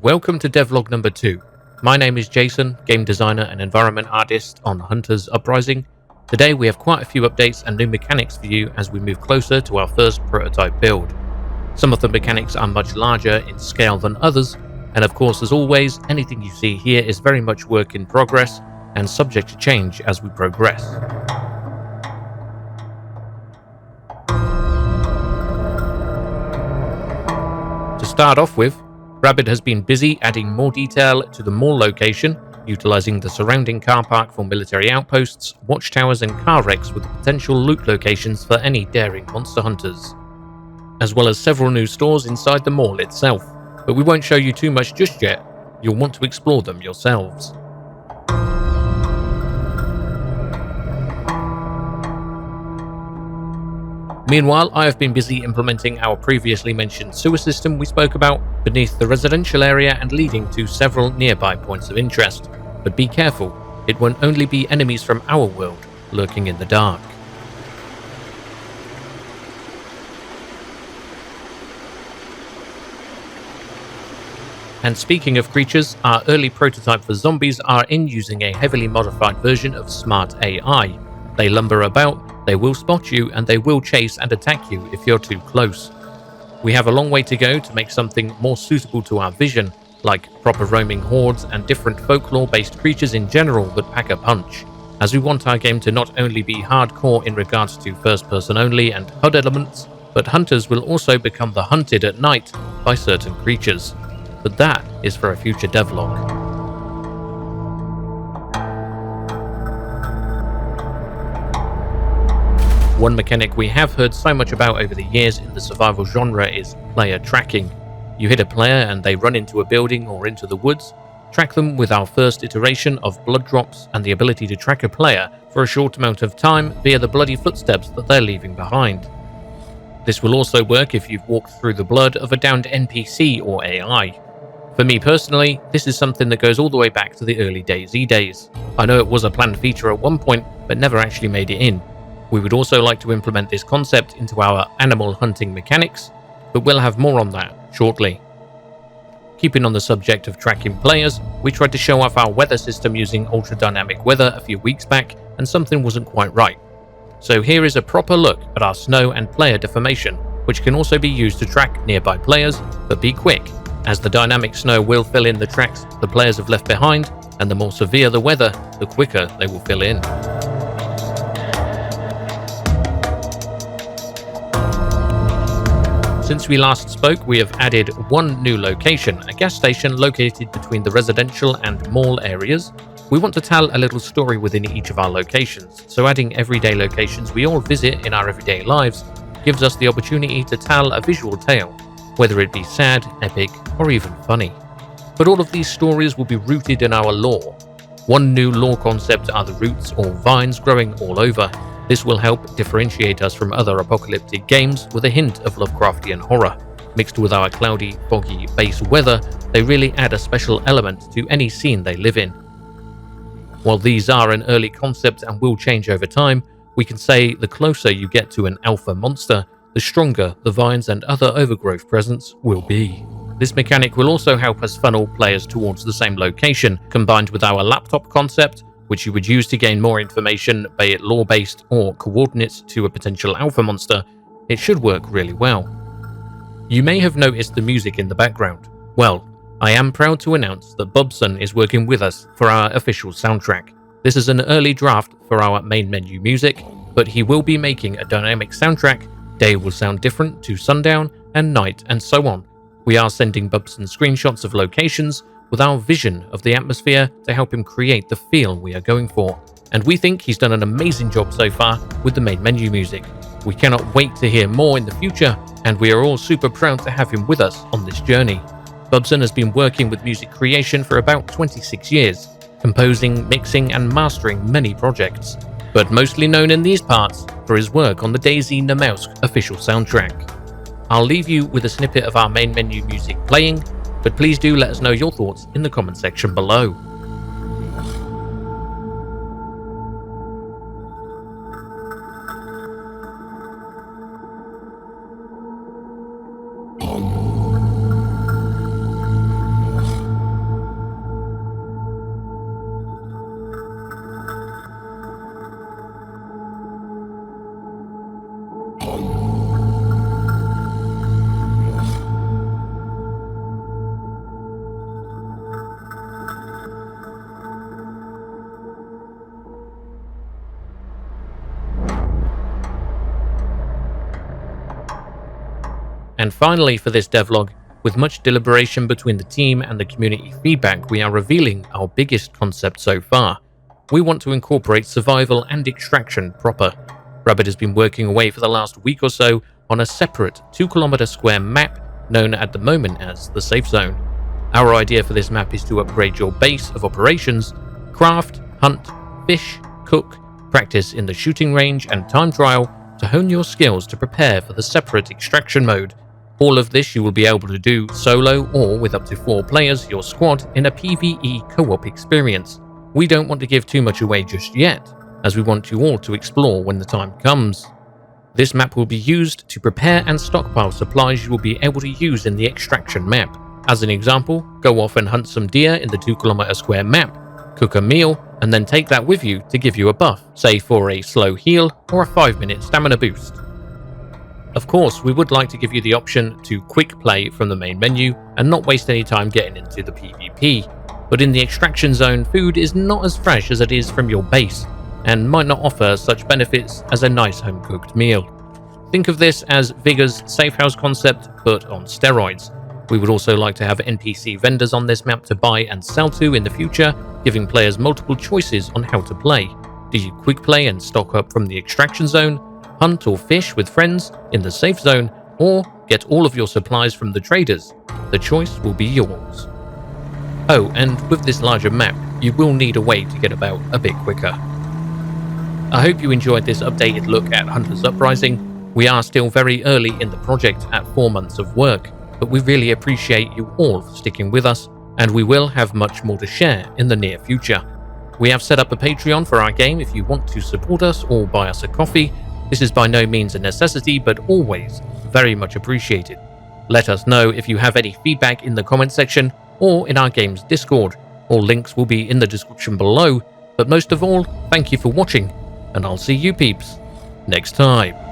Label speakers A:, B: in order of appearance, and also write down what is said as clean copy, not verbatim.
A: Welcome to Devlog number 2. My name is Jason, game designer and environment artist on Hunters Uprising. Today we have quite a few updates and new mechanics for you as we move closer to our first prototype build. Some of the mechanics are much larger in scale than others, and of course, as always, anything you see here is very much work in progress and subject to change as we progress. To start off with, Rabbit has been busy adding more detail to the mall location, utilizing the surrounding car park for military outposts, watchtowers and car wrecks with potential loot locations for any daring monster hunters, as well as several new stores inside the mall itself, but we won't show you too much just yet. You'll want to explore them yourselves. Meanwhile, I have been busy implementing our previously mentioned sewer system we spoke about beneath the residential area and leading to several nearby points of interest. But be careful, it won't only be enemies from our world lurking in the dark. And speaking of creatures, our early prototype for zombies are in using a heavily modified version of Smart AI. They lumber about, they will spot you, and they will chase and attack you if you're too close. We have a long way to go to make something more suitable to our vision, like proper roaming hordes and different folklore-based creatures in general that pack a punch, as we want our game to not only be hardcore in regards to first-person only and HUD elements, but hunters will also become the hunted at night by certain creatures. But that is for a future devlog. One mechanic we have heard so much about over the years in the survival genre is player tracking. You hit a player and they run into a building or into the woods. Track them with our first iteration of blood drops and the ability to track a player for a short amount of time via the bloody footsteps that they're leaving behind. This will also work if you've walked through the blood of a downed NPC or AI. For me personally, this is something that goes all the way back to the early DayZ days. I know it was a planned feature at one point, but never actually made it in. We would also like to implement this concept into our animal hunting mechanics, but we'll have more on that shortly. Keeping on the subject of tracking players, we tried to show off our weather system using ultra dynamic weather a few weeks back, and something wasn't quite right. So here is a proper look at our snow and player deformation, which can also be used to track nearby players, but be quick, as the dynamic snow will fill in the tracks the players have left behind, and the more severe the weather, the quicker they will fill in. Since we last spoke, we have added one new location, a gas station located between the residential and mall areas. We want to tell a little story within each of our locations, so adding everyday locations we all visit in our everyday lives gives us the opportunity to tell a visual tale, whether it be sad, epic, or even funny. But all of these stories will be rooted in our lore. One new lore concept are the roots or vines growing all over. This will help differentiate us from other apocalyptic games with a hint of Lovecraftian horror. Mixed with our cloudy, foggy base weather, they really add a special element to any scene they live in. While these are an early concept and will change over time, we can say the closer you get to an alpha monster, the stronger the vines and other overgrowth presence will be. This mechanic will also help us funnel players towards the same location, combined with our laptop concept, which you would use to gain more information, be it lore-based or coordinates to a potential alpha monster. It should work really well. You may have noticed the music in the background. Well, I am proud to announce that Bubson is working with us for our official soundtrack. This is an early draft for our main menu music, but he will be making a dynamic soundtrack. Day will sound different to sundown, and night, and so on. We are sending Bubson screenshots of locations with our vision of the atmosphere to help him create the feel we are going for. And we think he's done an amazing job so far with the main menu music. We cannot wait to hear more in the future, and we are all super proud to have him with us on this journey. Bubson has been working with music creation for about 26 years, composing, mixing, and mastering many projects, but mostly known in these parts for his work on the DayZ Namausk official soundtrack. I'll leave you with a snippet of our main menu music playing, but please do let us know your thoughts in the comment section below. And finally, for this devlog, with much deliberation between the team and the community feedback, we are revealing our biggest concept so far. We want to incorporate survival and extraction proper. Rabbit has been working away for the last week or so on a separate 2-kilometer square map known at the moment as the Safe Zone. Our idea for this map is to upgrade your base of operations, craft, hunt, fish, cook, practice in the shooting range and time trial to hone your skills to prepare for the separate extraction mode. All of this you will be able to do solo or with up to 4 players, your squad, in a PvE co-op experience. We don't want to give too much away just yet, as we want you all to explore when the time comes. This map will be used to prepare and stockpile supplies you will be able to use in the extraction map. As an example, go off and hunt some deer in the 2-kilometer square map, cook a meal, and then take that with you to give you a buff, say for a slow heal or a 5-minute stamina boost. Of course, we would like to give you the option to quick play from the main menu and not waste any time getting into the PvP, but in the extraction zone, food is not as fresh as it is from your base, and might not offer such benefits as a nice home-cooked meal. Think of this as Vigor's safe house concept, but on steroids. We would also like to have NPC vendors on this map to buy and sell to in the future, giving players multiple choices on how to play. Do you quick play and stock up from the extraction zone, hunt or fish with friends in the safe zone, or get all of your supplies from the traders? The choice will be yours. Oh, and with this larger map, you will need a way to get about a bit quicker. I hope you enjoyed this updated look at Hunter's Uprising. We are still very early in the project at 4 months of work, but we really appreciate you all for sticking with us, and we will have much more to share in the near future. We have set up a Patreon for our game if you want to support us or buy us a coffee. This is by no means a necessity, but always very much appreciated. Let us know if you have any feedback in the comment section or in our game's Discord. All links will be in the description below, but most of all, thank you for watching, and I'll see you peeps next time.